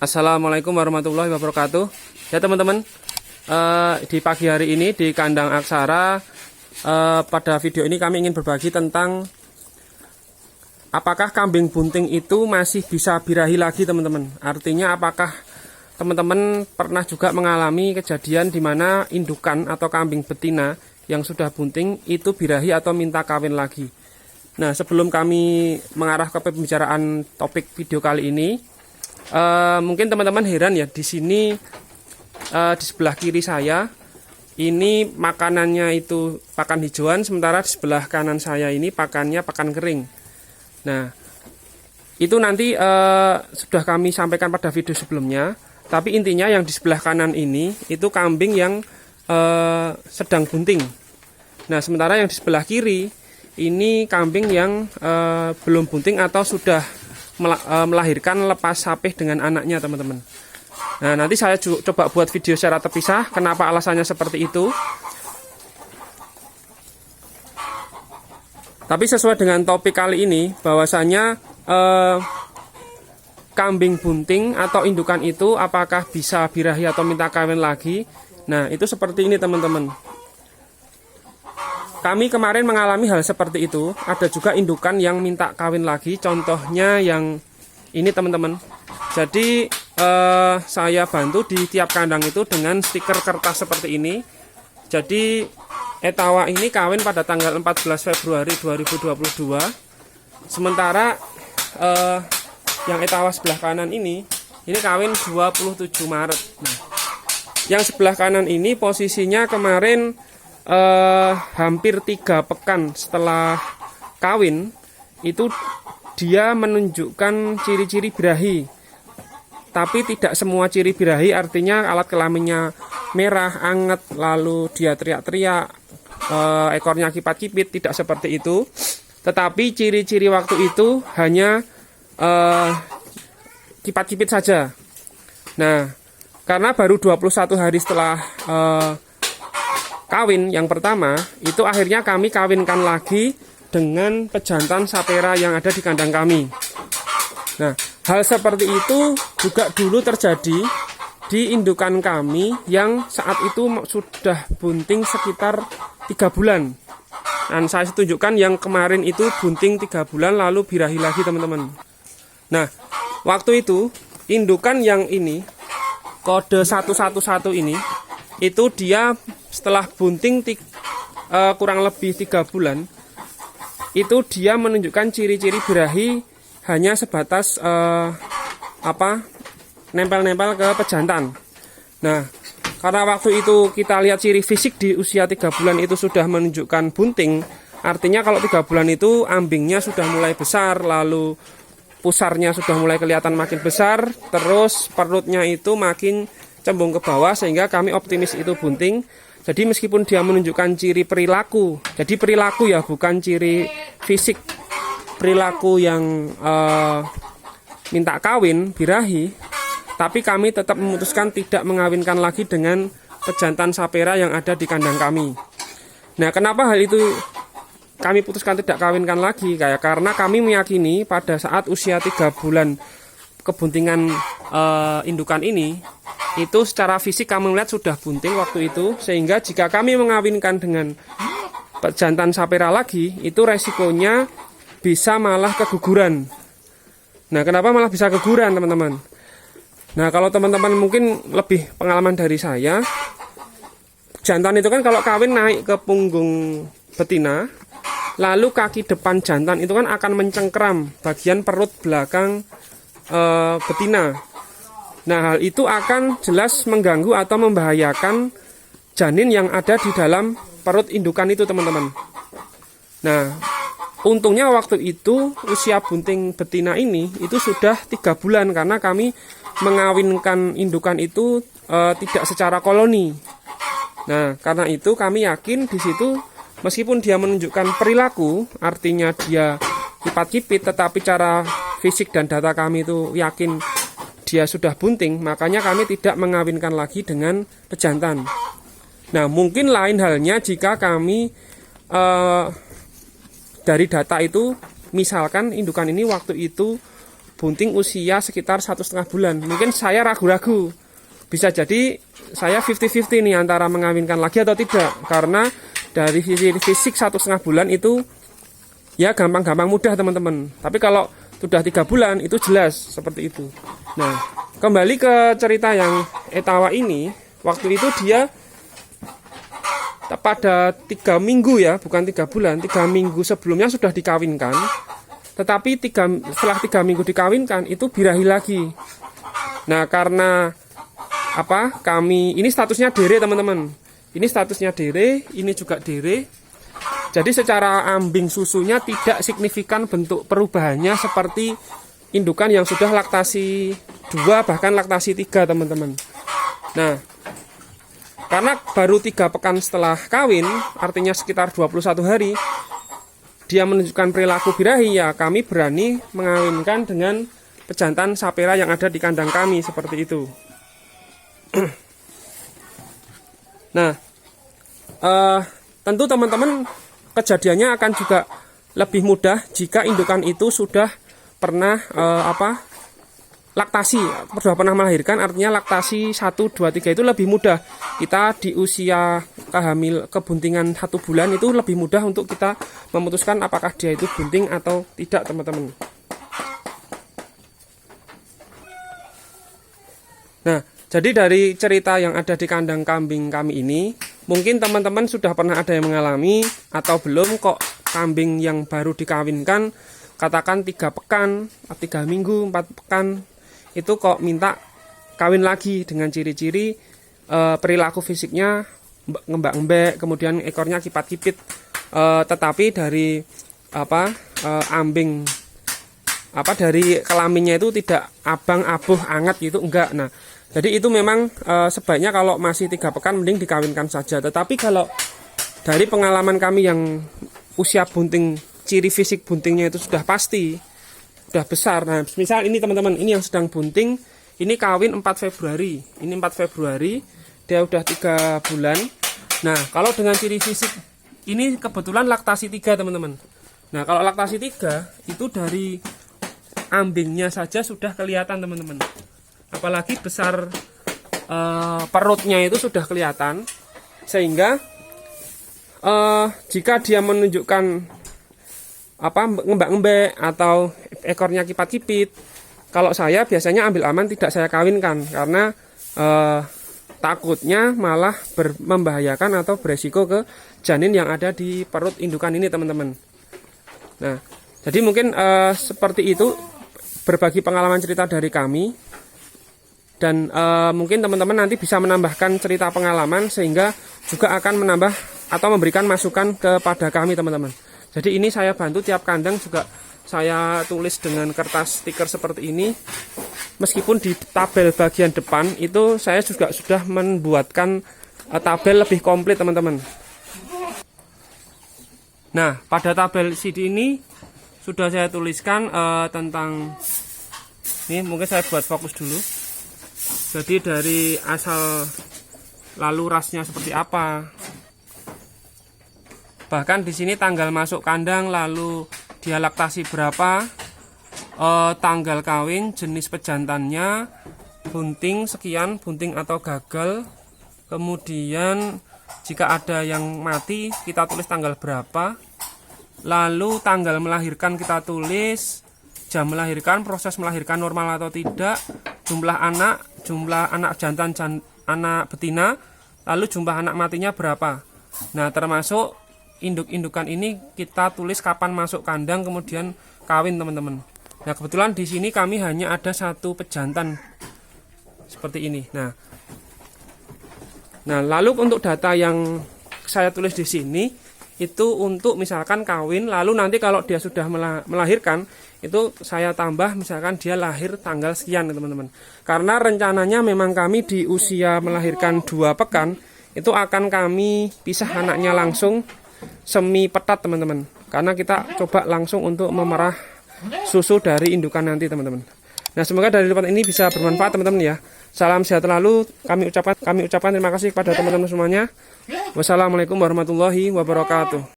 Assalamualaikum warahmatullahi wabarakatuh. Ya teman-teman, di pagi hari ini di kandang aksara, pada video ini kami ingin berbagi tentang apakah kambing bunting itu masih bisa birahi lagi teman-teman. Artinya apakah teman-teman pernah juga mengalami kejadian di mana indukan atau kambing betina yang sudah bunting itu birahi atau minta kawin lagi. Nah, sebelum kami mengarah ke pembicaraan topik video kali ini, mungkin teman-teman heran ya, di sini di sebelah kiri saya ini makanannya itu pakan hijauan, sementara di sebelah kanan saya ini pakannya pakan kering. Nah, itu nanti sudah kami sampaikan pada video sebelumnya, tapi intinya yang di sebelah kanan ini itu kambing yang sedang bunting. Nah, sementara yang di sebelah kiri ini kambing yang belum bunting atau sudah melahirkan lepas sapih dengan anaknya teman-teman. Nah, nanti saya coba buat video secara terpisah. Kenapa alasannya seperti itu? Tapi sesuai dengan topik kali ini, bahwasanya kambing bunting atau indukan itu apakah bisa birahi atau minta kawin lagi? Nah, itu seperti ini teman-teman. Kami kemarin mengalami hal seperti itu. Ada juga indukan yang minta kawin lagi. Contohnya yang ini teman-teman. Jadi saya bantu di tiap kandang itu dengan stiker kertas seperti ini. Jadi etawa ini kawin pada tanggal 14 Februari 2022. Sementara yang etawa sebelah kanan ini kawin 27 Maret. Nah, yang sebelah kanan ini posisinya kemarin hampir 3 pekan setelah kawin itu dia menunjukkan ciri-ciri birahi, tapi tidak semua ciri birahi, artinya alat kelaminnya merah, anget, lalu dia teriak-teriak, ekornya kipat-kipit, tidak seperti itu. Tetapi ciri-ciri waktu itu hanya kipat-kipit saja. Nah, karena baru 21 hari setelah kawin yang pertama, itu akhirnya kami kawinkan lagi dengan pejantan sapera yang ada di kandang kami. Nah, hal seperti itu juga dulu terjadi di indukan kami yang saat itu sudah bunting sekitar 3 bulan. Dan saya tunjukkan yang kemarin itu bunting 3 bulan lalu birahi lagi teman-teman. Nah, waktu itu indukan yang ini kode 111 ini itu dia setelah bunting kurang lebih 3 bulan itu dia menunjukkan ciri-ciri birahi hanya sebatas nempel-nempel ke pejantan. Nah, karena waktu itu kita lihat ciri fisik di usia 3 bulan itu sudah menunjukkan bunting, artinya kalau 3 bulan itu ambingnya sudah mulai besar, lalu pusarnya sudah mulai kelihatan makin besar, terus perutnya itu makin cembung ke bawah, sehingga kami optimis itu bunting. Jadi meskipun dia menunjukkan ciri perilaku, jadi perilaku ya, bukan ciri fisik, perilaku yang minta kawin, birahi, tapi kami tetap memutuskan tidak mengawinkan lagi dengan pejantan sapera yang ada di kandang kami. Nah, kenapa hal itu kami putuskan tidak kawinkan lagi? Karena kami meyakini pada saat usia 3 bulan kebuntingan indukan ini, itu secara fisik kami melihat sudah bunting waktu itu, sehingga jika kami mengawinkan dengan pejantan sapera lagi, itu resikonya bisa malah keguguran. Nah, kenapa malah bisa keguguran teman-teman? Nah, kalau teman-teman mungkin lebih pengalaman dari saya, jantan itu kan kalau kawin naik ke punggung betina, lalu kaki depan jantan itu kan akan mencengkeram bagian perut belakang betina. Nah, hal itu akan jelas mengganggu atau membahayakan janin yang ada di dalam perut indukan itu teman-teman. Nah, untungnya waktu itu usia bunting betina ini itu sudah 3 bulan karena kami mengawinkan indukan itu tidak secara koloni. Nah, karena itu kami yakin di situ meskipun dia menunjukkan perilaku, artinya dia kipat-kipit, tetapi cara fisik dan data kami itu yakin dia sudah bunting, makanya kami tidak mengawinkan lagi dengan pejantan. Nah, mungkin lain halnya jika kami dari data itu, misalkan indukan ini waktu itu bunting usia sekitar 1,5 bulan. Mungkin saya ragu-ragu, bisa jadi saya 50-50 nih antara mengawinkan lagi atau tidak, karena dari sisi fisik 1,5 bulan itu ya gampang-gampang mudah teman-teman. Tapi kalau sudah 3 bulan itu jelas seperti itu. Nah, kembali ke cerita yang Etawa ini, waktu itu dia pada 3 minggu ya, bukan 3 bulan, 3 minggu sebelumnya sudah dikawinkan. Tetapi setelah 3 minggu dikawinkan itu birahi lagi. Nah, karena apa? Kami ini statusnya dere teman-teman. Ini statusnya dere, ini juga dere. Jadi secara ambing susunya tidak signifikan bentuk perubahannya seperti indukan yang sudah laktasi 2 bahkan laktasi 3 teman-teman. Nah, karena baru 3 pekan setelah kawin, artinya sekitar 21 hari, dia menunjukkan perilaku birahi, ya kami berani mengawinkan dengan pejantan sapera yang ada di kandang kami, seperti itu. Nah, tentu teman-teman kejadiannya akan juga lebih mudah jika indukan itu sudah pernah laktasi, sudah pernah melahirkan. Artinya laktasi 1, 2, 3 itu lebih mudah. Kita di usia kebuntingan 1 bulan itu lebih mudah untuk kita memutuskan apakah dia itu bunting atau tidak teman-teman. Nah, jadi dari cerita yang ada di kandang kambing kami ini, mungkin teman-teman sudah pernah ada yang mengalami atau belum kok kambing yang baru dikawinkan, katakan 3 pekan, 3 minggu, 4 pekan, itu kok minta kawin lagi dengan ciri-ciri perilaku fisiknya ngembak-ngembek, kemudian ekornya kipat-kipit, tetapi dari ambing dari kelaminnya itu tidak abang, abuh, anget gitu, enggak. Nah, jadi itu memang sebaiknya kalau masih 3 pekan mending dikawinkan saja. Tetapi kalau dari pengalaman kami yang usia bunting, ciri fisik buntingnya itu sudah pasti, sudah besar. Nah, misal ini teman-teman, ini yang sedang bunting, ini kawin 4 Februari. Ini 4 Februari, dia udah 3 bulan. Nah, kalau dengan ciri fisik, ini kebetulan laktasi 3 teman-teman. Nah, kalau laktasi 3, itu dari ambingnya saja sudah kelihatan teman-teman. Apalagi besar perutnya itu sudah kelihatan, sehingga jika dia menunjukkan ngembak-ngembek atau ekornya kipat-kipit, kalau saya biasanya ambil aman, tidak saya kawinkan, karena takutnya malah membahayakan atau beresiko ke janin yang ada di perut indukan ini teman-teman. Nah, jadi mungkin seperti itu, berbagi pengalaman cerita dari kami. Dan mungkin teman-teman nanti bisa menambahkan cerita pengalaman, sehingga juga akan menambah atau memberikan masukan kepada kami teman-teman. Jadi ini saya bantu tiap kandang juga saya tulis dengan kertas stiker seperti ini. Meskipun di tabel bagian depan itu saya juga sudah membuatkan tabel lebih komplit teman-teman. Nah, pada tabel CD ini sudah saya tuliskan tentang, ini mungkin saya buat fokus dulu. Jadi dari asal, lalu rasnya seperti apa. Bahkan di sini tanggal masuk kandang, lalu dia laktasi berapa, tanggal kawin, jenis pejantannya, bunting sekian, bunting atau gagal. Kemudian jika ada yang mati kita tulis tanggal berapa. Lalu tanggal melahirkan kita tulis, jam melahirkan, proses melahirkan normal atau tidak, jumlah anak jantan, anak betina, lalu jumlah anak matinya berapa. Nah, termasuk induk-indukan ini kita tulis kapan masuk kandang, kemudian kawin teman-teman. Nah, kebetulan di sini kami hanya ada 1 pejantan seperti ini. Nah, lalu untuk data yang saya tulis di sini itu untuk misalkan kawin, lalu nanti kalau dia sudah melahirkan itu saya tambah misalkan dia lahir tanggal sekian teman-teman. Karena rencananya memang kami di usia melahirkan 2 pekan itu akan kami pisah anaknya langsung semi petat teman-teman, karena kita coba langsung untuk memerah susu dari indukan nanti teman-teman. Nah, semoga dari liputan ini bisa bermanfaat teman-teman ya. Salam sehat selalu kami ucapkan terima kasih kepada teman-teman semuanya. Wassalamualaikum warahmatullahi wabarakatuh.